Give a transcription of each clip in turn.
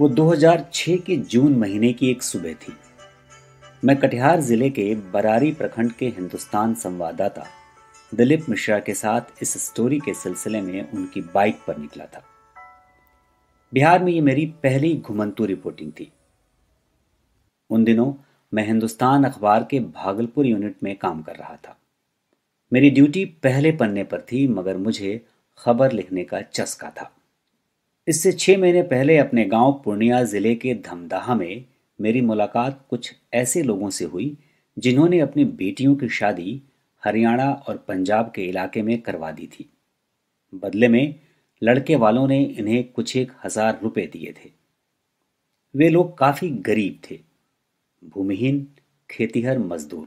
वो 2006 के जून महीने की एक सुबह थी। मैं कटिहार जिले के बरारी प्रखंड के हिंदुस्तान संवाददाता दिलीप मिश्रा के साथ इस स्टोरी के सिलसिले में उनकी बाइक पर निकला था। बिहार में ये मेरी पहली घुमंतू रिपोर्टिंग थी। उन दिनों मैं हिंदुस्तान अखबार के भागलपुर यूनिट में काम कर रहा था। मेरी ड्यूटी पहले पन्ने पर थी, मगर मुझे खबर लिखने का चस्का था। इससे 6 महीने पहले अपने गांव पूर्णिया जिले के धमदाहा में मेरी मुलाकात कुछ ऐसे लोगों से हुई जिन्होंने अपनी बेटियों की शादी हरियाणा और पंजाब के इलाके में करवा दी थी। बदले में लड़के वालों ने इन्हें कुछ 1,000 रुपए दिए थे। वे लोग काफी गरीब थे, भूमिहीन खेतीहर मजदूर,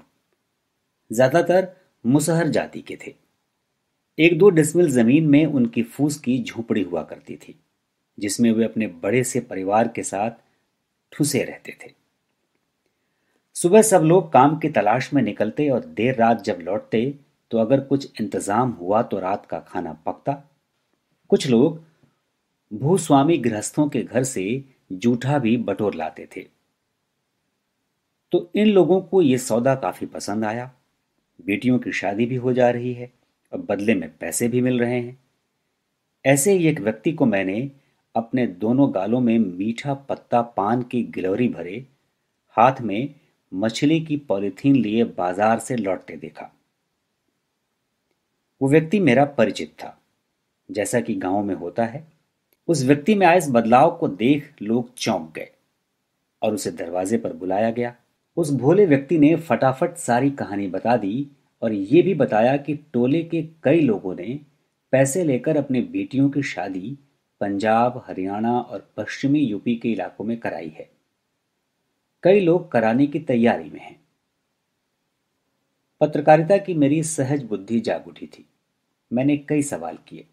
ज्यादातर मुसहर जाति के थे। 1-2 डिसमिल जमीन में उनकी फूस की झोपड़ी हुआ करती थी, जिसमें वे अपने बड़े से परिवार के साथ ठुसे रहते थे। सुबह सब लोग काम की तलाश में निकलते और देर रात जब लौटते तो अगर कुछ इंतजाम हुआ तो रात का खाना पकता। कुछ लोग भूस्वामी गृहस्थों के घर से जूठा भी बटोर लाते थे। तो इन लोगों को यह सौदा काफी पसंद आया। बेटियों की शादी भी हो जा रही है और बदले में पैसे भी मिल रहे हैं। ऐसे ही एक व्यक्ति को मैंने अपने दोनों गालों में मीठा पत्ता पान की गिलोरी भरे, हाथ में मछली की पॉलिथीन लिए बाजार से लौटते देखा। वो व्यक्ति मेरा परिचित था, जैसा कि गांव में होता है। उस व्यक्ति में आए इस बदलाव को देख लोग चौंक गए और उसे दरवाजे पर बुलाया गया। उस भोले व्यक्ति ने फटाफट सारी कहानी बता दी और ये भी बताया कि टोले के कई लोगों ने पैसे लेकर अपनी बेटियों की शादी पंजाब, हरियाणा और पश्चिमी यूपी के इलाकों में कराई है। कई लोग कराने की तैयारी में हैं। पत्रकारिता की मेरी सहज बुद्धि जाग उठी थी। मैंने कई सवाल किए,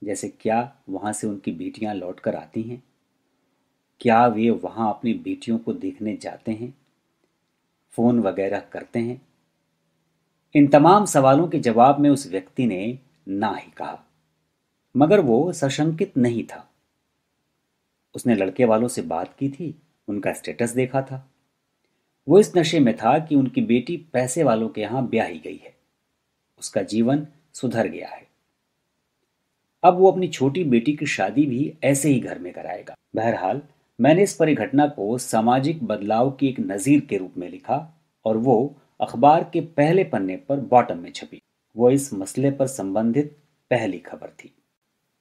जैसे क्या वहां से उनकी बेटियां लौटकर आती हैं? क्या वे वहां अपनी बेटियों को देखने जाते हैं? फोन वगैरह करते हैं? इन तमाम सवालों के जवाब में उस व्यक्ति ने ना ही कहा, मगर वो सशंकित नहीं था। उसने लड़के वालों से बात की थी, उनका स्टेटस देखा था। वो इस नशे में था कि उनकी बेटी पैसे वालों के यहां ब्याही गई है, उसका जीवन सुधर गया है। अब वो अपनी छोटी बेटी की शादी भी ऐसे ही घर में कराएगा। बहरहाल मैंने इस परिघटना को सामाजिक बदलाव की एक नजीर के रूप में लिखा और वो अखबार के पहले पन्ने पर बॉटम में छपी। वो इस मसले पर संबंधित पहली खबर थी।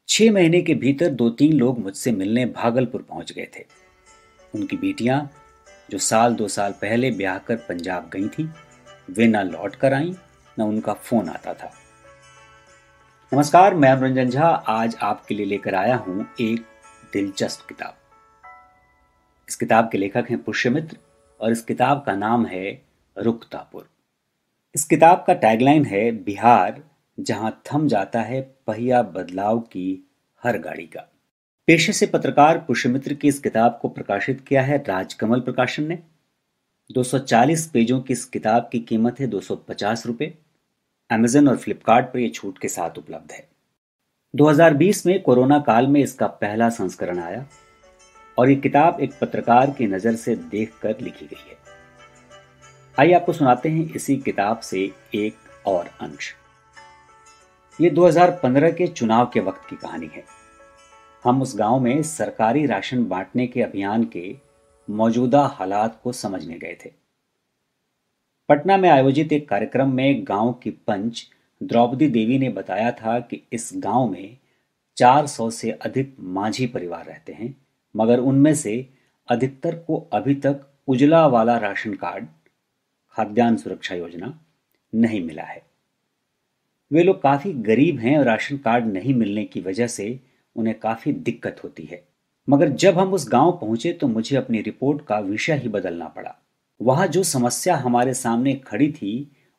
6 महीने के भीतर 2-3 लोग मुझसे मिलने भागलपुर पहुंच गए थे। उनकी बेटियां जो 1-2 साल पहले ब्याह कर पंजाब गई थी, वे ना लौट कर आईं, न उनका फोन आता था। नमस्कार, मैं मनोरंजन झा आज आपके लिए लेकर आया हूं एक दिलचस्प किताब। इस किताब के लेखक हैं पुष्यमित्र और इस किताब का नाम है रुकतापुर। इस किताब का टैगलाइन है, बिहार जहां थम जाता है पहिया बदलाव की हर गाड़ी का। पेशे से पत्रकार पुष्यमित्र की इस किताब को प्रकाशित किया है राजकमल प्रकाशन ने। 240 पेजों की इस किताब की कीमत है 250 रुपये। अमेजन और फ्लिपकार्ट पर यह छूट के साथ उपलब्ध है। 2020 में कोरोना काल में इसका पहला संस्करण आया और ये किताब एक पत्रकार की नज़र से देखकर लिखी गई है। आइए आपको सुनाते हैं इसी किताब से एक और अंश। ये 2015 के चुनाव के वक्त की कहानी है। हम उस गांव में सरकारी राशन बांटने के अभियान के मौजूदा हालात को समझने गए थे। पटना में आयोजित एक कार्यक्रम में गांव की पंच द्रौपदी देवी ने बताया था कि इस गांव में 400 से अधिक माझी परिवार रहते हैं, मगर उनमें से अधिकतर को अभी तक उजला वाला राशन कार्ड, खाद्यान्न सुरक्षा योजना नहीं मिला है। वे लोग काफी गरीब हैं और राशन कार्ड नहीं मिलने की वजह से उन्हें काफी दिक्कत होती है। मगर जब हम उस गांव पहुंचे तो मुझे अपनी रिपोर्ट का विषय ही बदलना पड़ा। वहां जो समस्या हमारे सामने खड़ी थी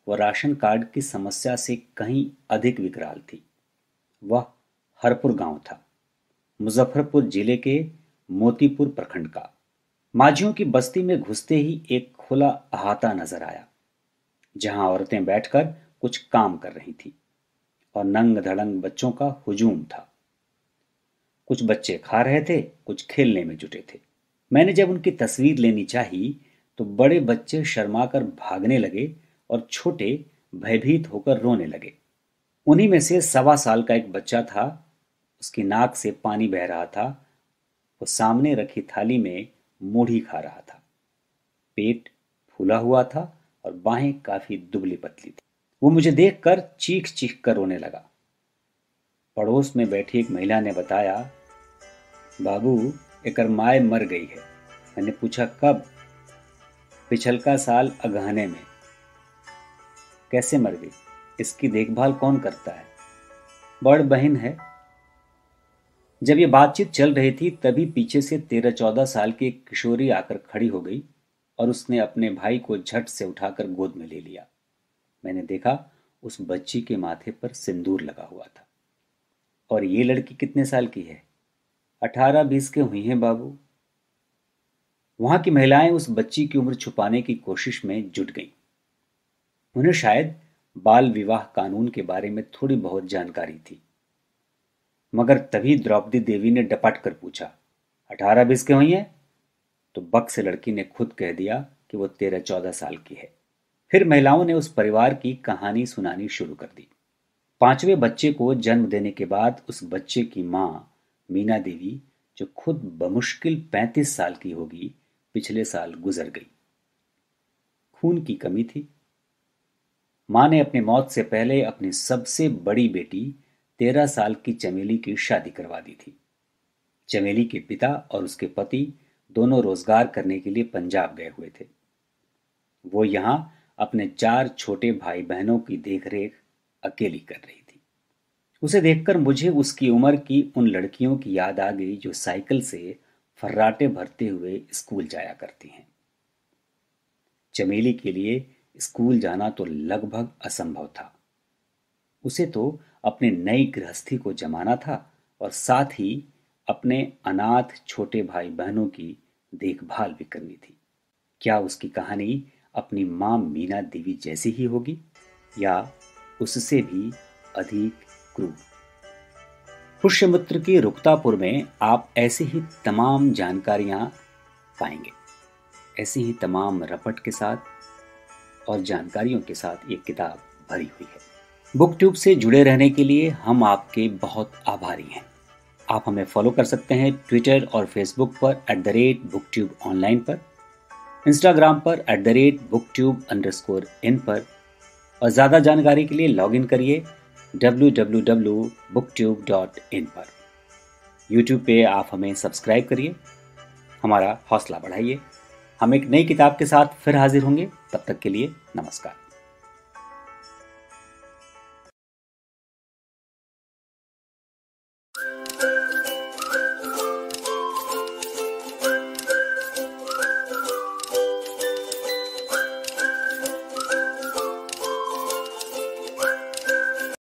वह राशन कार्ड की समस्या से कहीं अधिक विकराल थी। वह हरपुर गांव था, मुजफ्फरपुर जिले के मोतीपुर प्रखंड का। माझियों की बस्ती में घुसते ही एक खुला अहाता नजर आया, जहां औरतें बैठकर कुछ काम कर रही थीं और नंग धड़ंग बच्चों का हुजूम था। कुछ बच्चे खा रहे थे, कुछ खेलने में जुटे थे। मैंने जब उनकी तस्वीर लेनी चाही तो बड़े बच्चे शर्माकर भागने लगे और छोटे भयभीत होकर रोने लगे। उन्हीं में से 1.25 साल का एक बच्चा था। उसकी नाक से पानी बह रहा था। वो सामने रखी थाली में मूढ़ी खा रहा था। पेट फूला हुआ था और बाहें काफी दुबली पतली थी। वो मुझे देखकर चीख चीख कर रोने लगा। पड़ोस में बैठी एक महिला ने बताया, बाबू, एकर माय मर गई है। मैंने पूछा, कब? पिछलका साल अगहने में। कैसे मर गई? इसकी देखभाल कौन करता है? बड़ बहन है। जब ये बातचीत चल रही थी तभी पीछे से 13-14 साल की एक किशोरी आकर खड़ी हो गई और उसने अपने भाई को झट से उठाकर गोद में ले लिया। मैंने देखा उस बच्ची के माथे पर सिंदूर लगा हुआ था। और ये लड़की कितने साल की है? 18-20 के हुई हैं बाबू। वहां की महिलाएं उस बच्ची की उम्र छुपाने की कोशिश में जुट गईं। उन्हें शायद बाल विवाह कानून के बारे में थोड़ी बहुत जानकारी थी। मगर तभी द्रौपदी देवी ने डपट कर पूछा, 18-20 के हुई हैं? तो बक से लड़की ने खुद कह दिया कि वो 13-14 साल की है। फिर महिलाओं ने उस परिवार की कहानी सुनानी शुरू कर दी। 5वें बच्चे को जन्म देने के बाद उस बच्चे की मां मीना देवी, जो खुद बमुश्किल 35 साल की होगी, पिछले साल गुजर गई। खून की कमी थी। मां ने अपनी मौत से पहले अपनी सबसे बड़ी बेटी 13 साल की चमेली की शादी करवा दी थी। चमेली के पिता और उसके पति दोनों रोजगार करने के लिए पंजाब गए हुए थे। वो यहां अपने 4 छोटे भाई बहनों की देखरेख अकेली कर रही थी। उसे देखकर मुझे उसकी उम्र की उन लड़कियों की याद आ गई जो साइकिल से फर्राटे भरते हुए स्कूल जाया करती हैं। चमेली के लिए स्कूल जाना तो लगभग असंभव था। उसे तो अपनी नई गृहस्थी को जमाना था और साथ ही अपने अनाथ छोटे भाई बहनों की देखभाल भी करनी थी। क्या उसकी कहानी अपनी मां मीना देवी जैसी ही होगी या उससे भी अधिक क्रूर? पुष्यमित्र की रुक्तापुर में आप ऐसी ही तमाम जानकारियां पाएंगे, ऐसी ही तमाम रपट के साथ और जानकारियों के साथ ये किताब भरी हुई है। बुकट्यूब से जुड़े रहने के लिए हम आपके बहुत आभारी हैं। आप हमें फॉलो कर सकते हैं ट्विटर और फेसबुक पर @booktube_online पर, इंस्टाग्राम पर @booktube_in पर, और ज़्यादा जानकारी के लिए लॉगिन करिए www.booktube.in पर। यूट्यूब पे आप हमें सब्सक्राइब करिए, हमारा हौसला बढ़ाइए। हम एक नई किताब के साथ फिर हाजिर होंगे। तब तक के लिए नमस्कार।